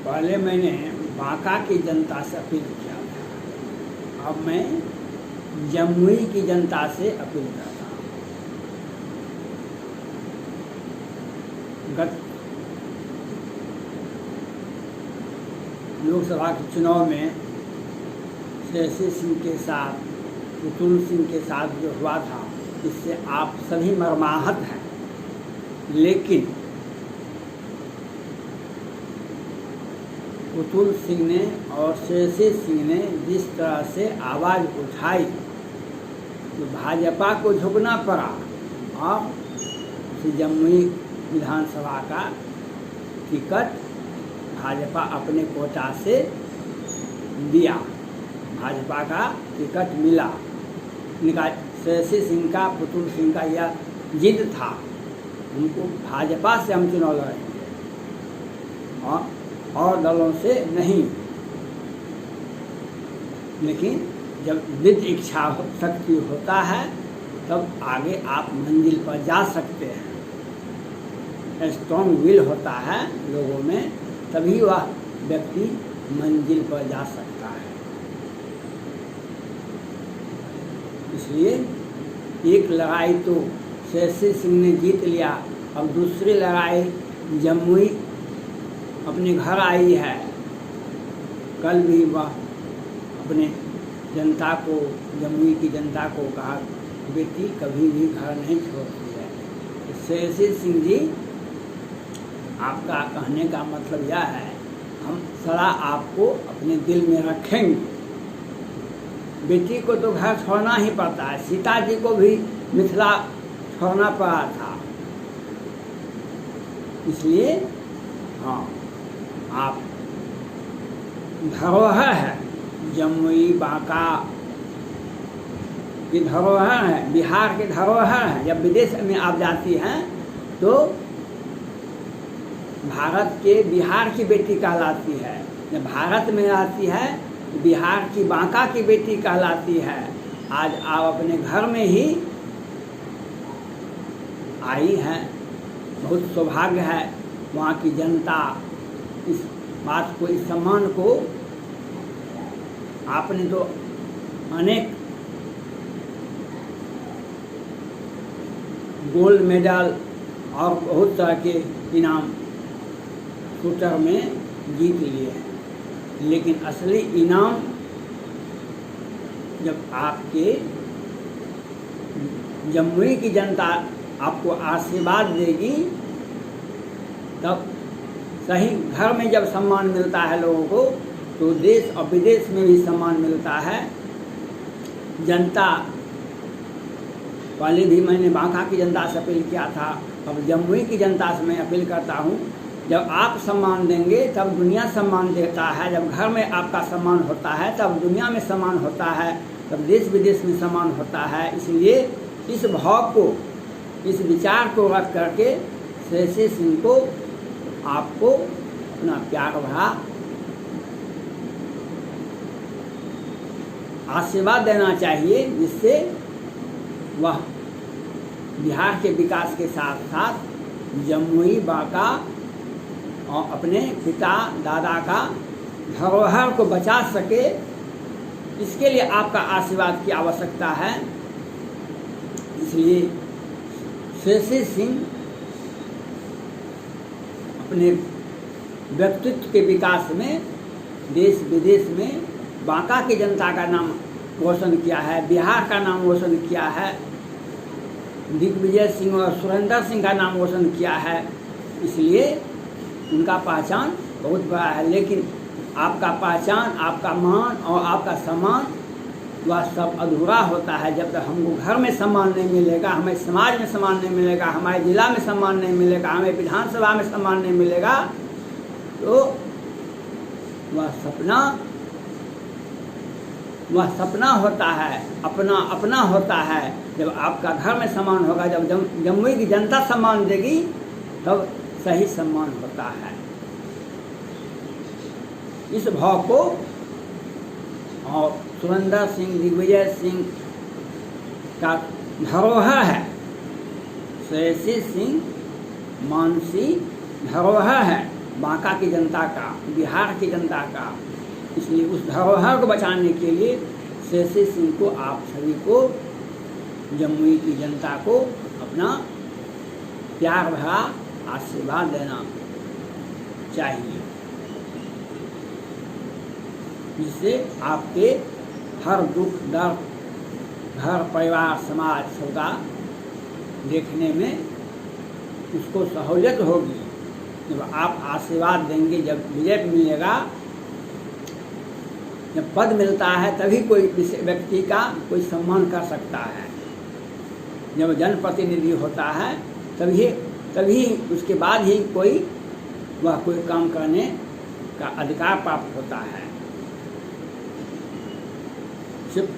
पहले मैंने बांका की जनता से अपील किया था, अब मैं जमुई की जनता से अपील करता हूँ। गत लोकसभा के चुनाव में श्रेयसी सिंह के साथ, पुतुल सिंह के साथ जो हुआ था, इससे आप सभी मर्माहत हैं। लेकिन पुतुल सिंह ने और श्रेयसी सिंह ने जिस तरह से आवाज़ उठाई तो भाजपा को झुकना पड़ा और जमुई विधानसभा का टिकट भाजपा अपने कोटा से दिया, भाजपा का टिकट मिला। श्रेयसी सिंह का, पुतुल सिंह का यह जिद था, उनको भाजपा से हम चुनाव लड़ेंगे और दलों से नहीं। लेकिन जब विद इच्छा शक्ति होता है तब आगे आप मंजिल पर जा सकते हैं। स्ट्रॉन्ग विल होता है लोगों में, तभी वह व्यक्ति मंजिल पर जा सकता है। इसलिए एक लड़ाई तो श्रेयसी सिंह ने जीत लिया, अब दूसरी लड़ाई जमुई अपने घर आई है। कल भी वह अपने जनता को, जमुई की जनता को कहा, बेटी कभी भी घर नहीं छोड़ती है। श्रेयसी सिंह जी, आपका कहने का मतलब यह है, हम सदा आपको अपने दिल में रखेंगे। बेटी को तो घर छोड़ना ही पड़ता है, सीता जी को भी मिथिला छोड़ना पड़ा था। इसलिए हाँ, आप धरोहर है, जमुई बांका की धरोहर है, बिहार की धरोहर है। जब विदेश में आप जाती हैं तो भारत के बिहार की बेटी कहलाती है, जब भारत में आती है तो बिहार की बांका की बेटी कहलाती है। आज आप अपने घर में ही आई हैं, बहुत सौभाग्य है। वहाँ की जनता इस बात को, इस सम्मान को, आपने तो अनेक गोल्ड मेडल और बहुत तरह के इनाम शूटर में जीत लिए हैं। लेकिन असली इनाम जब आपके जमुई की जनता आपको आशीर्वाद देगी, तब सही घर में जब सम्मान मिलता है लोगों को, तो देश और विदेश में भी सम्मान मिलता है। जनता, पहले भी मैंने बांका की जनता से अपील किया था, अब जमुई की जनता से मैं अपील करता हूँ, जब आप सम्मान देंगे तब दुनिया सम्मान देता है। जब घर में आपका सम्मान होता है तब दुनिया में सम्मान होता है, तब देश विदेश में सम्मान होता है। इसलिए इस भाव को, इस विचार को रख करके श्रेयसी सिंह को आपको अपना प्यार भरा आशीर्वाद देना चाहिए, जिससे वह बिहार के विकास के साथ साथ जमुई बांका और अपने पिता दादा का धरोहर को बचा सके। इसके लिए आपका आशीर्वाद की आवश्यकता है। इसलिए श्रेयसी सिंह अपने व्यक्तित्व के विकास में देश विदेश में बांका की जनता का नाम रोशन किया है, बिहार का नाम रोशन किया है, दिग्विजय सिंह और सुरेंद्र सिंह का नाम रोशन किया है। इसलिए उनका पहचान बहुत बड़ा है। लेकिन आपका पहचान, आपका मान और आपका सम्मान, वह सब अधूरा होता है जब तक हमको घर में सम्मान नहीं मिलेगा, हमें समाज में सम्मान नहीं मिलेगा, हमारे जिला में सम्मान नहीं मिलेगा, हमें विधानसभा में सम्मान नहीं मिलेगा, तो वह सपना होता है, अपना होता है। जब आपका घर में सम्मान होगा, जब जमुई की जनता सम्मान देगी, तब सही सम्मान होता है। इस भाव को, और सुरेंद्र सिंह, दिग्विजय सिंह का धरोहर है सहसी सिंह मानसी धरोहर है बांका की जनता का, बिहार की जनता का। इसलिए उस धरोहर को बचाने के लिए सहसी सिंह को आप सभी को, जमुई की जनता को अपना प्यार भरा आशीर्वाद देना चाहिए, जिससे आपके हर दुख दर्द घर परिवार समाज सबका देखने में उसको सहूलियत होगी। जब आप आशीर्वाद देंगे, जब विजय मिलेगा, जब पद मिलता है तभी कोई व्यक्ति का कोई सम्मान कर सकता है। जब जनप्रतिनिधि होता है तभी उसके बाद ही वह कोई काम करने का अधिकार प्राप्त होता है। सिर्फ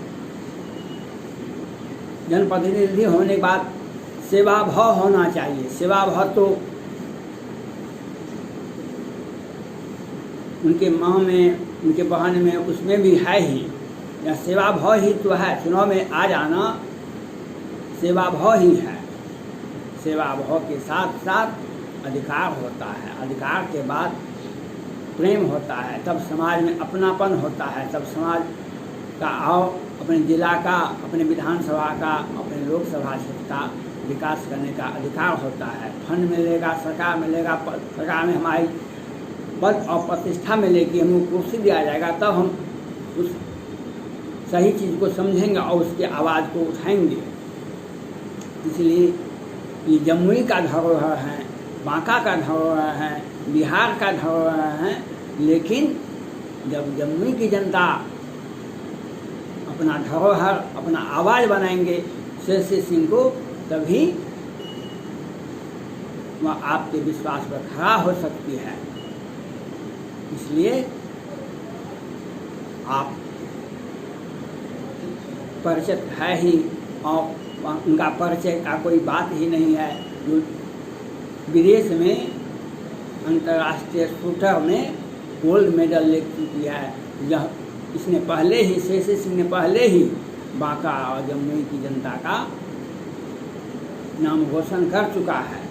जनप्रतिनिधि होने के बाद सेवा भाव होना चाहिए। सेवा भाव तो उनके माँ में, उनके बहन में, उसमें भी है ही। या सेवा भाव ही तो है। चुनाव में आ जाना सेवा भाव ही है। सेवा भाव के साथ साथ अधिकार होता है। अधिकार के बाद प्रेम होता है, तब समाज में अपनापन होता है। तब समाज का अपने जिला का, अपने विधानसभा का, अपने लोकसभा क्षेत्र का विकास करने का अधिकार होता है। फंड मिलेगा, सरकार मिलेगा, सरकार में हमारी पद और प्रतिष्ठा मिलेगी, हमको कुर्सी दिया जाएगा, तब हम उस सही चीज़ को समझेंगे और उसकी आवाज़ को उठाएंगे। इसलिए ये जमुई का धरोहर है, बांका का धरोहर है, बिहार का धरोहर है। लेकिन जब जमुई की जनता अपना धरोहर, अपना आवाज़ बनाएंगे सहसी सिंह को, तभी वह आपके विश्वास पर खड़ा हो सकती है। इसलिए आप परिचित है ही, और उनका परिचय का कोई बात ही नहीं है। जो विदेश में अंतर्राष्ट्रीय शूटर में गोल्ड मेडल ले चुकी है। यह इसने पहले ही, सहसी सिंह ने पहले ही बांका और जमुई की जनता का नाम रोशन कर चुका है।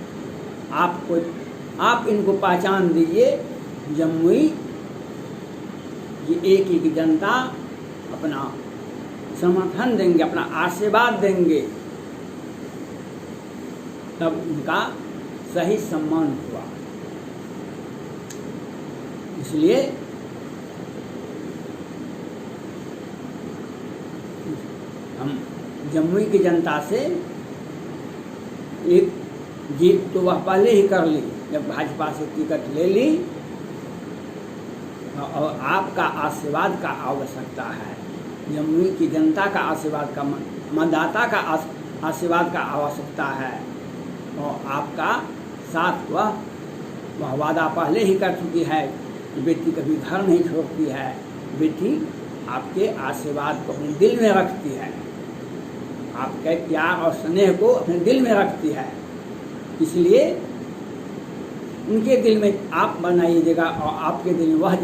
आप इनको पहचान दीजिए। जमुई ये एक जनता अपना समर्थन देंगे, अपना आशीर्वाद देंगे, तब उनका सही सम्मान हुआ। इसलिए हम जमुई की जनता से एक जीत तो वह पहले ही कर ली, जब भाजपा से टिकट ले ली, और आपका आशीर्वाद का आवश्यकता है। जमुई की जनता का आशीर्वाद का, मतदाता का आशीर्वाद का आवश्यकता है। और आपका साथ वह वादा पहले ही कर चुकी है। बेटी कभी घर नहीं छोड़ती है, बेटी आपके आशीर्वाद को अपने दिल में रखती है, आपके प्यार और स्नेह को अपने दिल में रखती है। इसलिए उनके दिल में आप बनाइएगा और आपके दिल में वह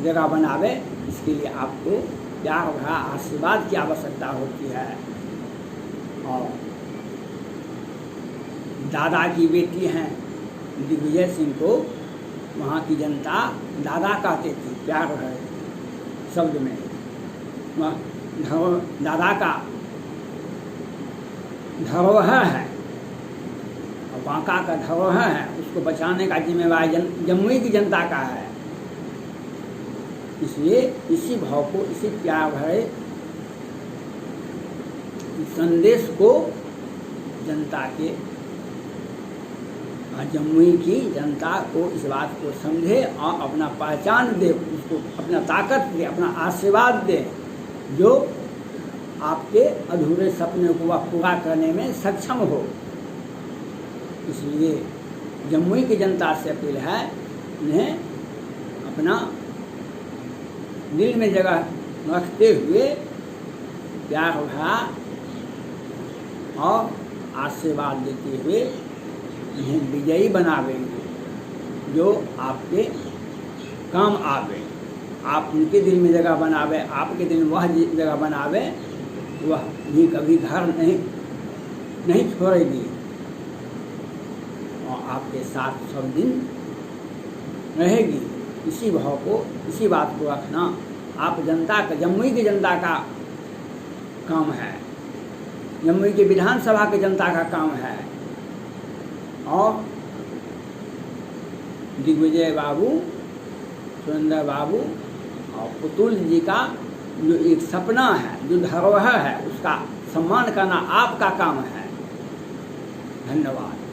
जगह बनावे। इसके लिए आपको प्यार भरा आशीर्वाद की आवश्यकता होती है। और दादा की बेटी हैं दिग्विजय सिंह को वहाँ की जनता दादा कहते थे, प्यार भरे शब्द में। वह दादा का धरोहर है और बांका का धरोहर है, उसको बचाने का जिम्मेवारी जमुई की जनता का है। इसलिए इसी भाव को, इसी प्यार भरे संदेश को जनता के, जमुई की जनता को इस बात को समझे और अपना पहचान दे, उसको अपना ताकत दे, अपना आशीर्वाद दे, जो आपके अधूरे सपने को वह पूरा करने में सक्षम हो। इसलिए जमुई की जनता से अपील है, उन्हें अपना दिल में जगह रखते हुए प्यार भरा और आशीर्वाद देते हुए इन्हें विजयी बनावेंगे, जो आपके काम आवे। आप उनके दिल में जगह बनावे, आपके दिल में वह जगह बनावे, वह भी कभी घर नहीं छोड़ेगी। आपके साथ सब दिन रहेगी। इसी भाव को, इसी बात को रखना। आप जनता का, जमुई की जनता का काम है, जमुई की विधानसभा की जनता का काम है। और दिग्विजय बाबू, सुरेंद्र बाबू और पुतुल जी का जो एक सपना है, जो धरोहर है, उसका सम्मान करना आपका काम है। धन्यवाद।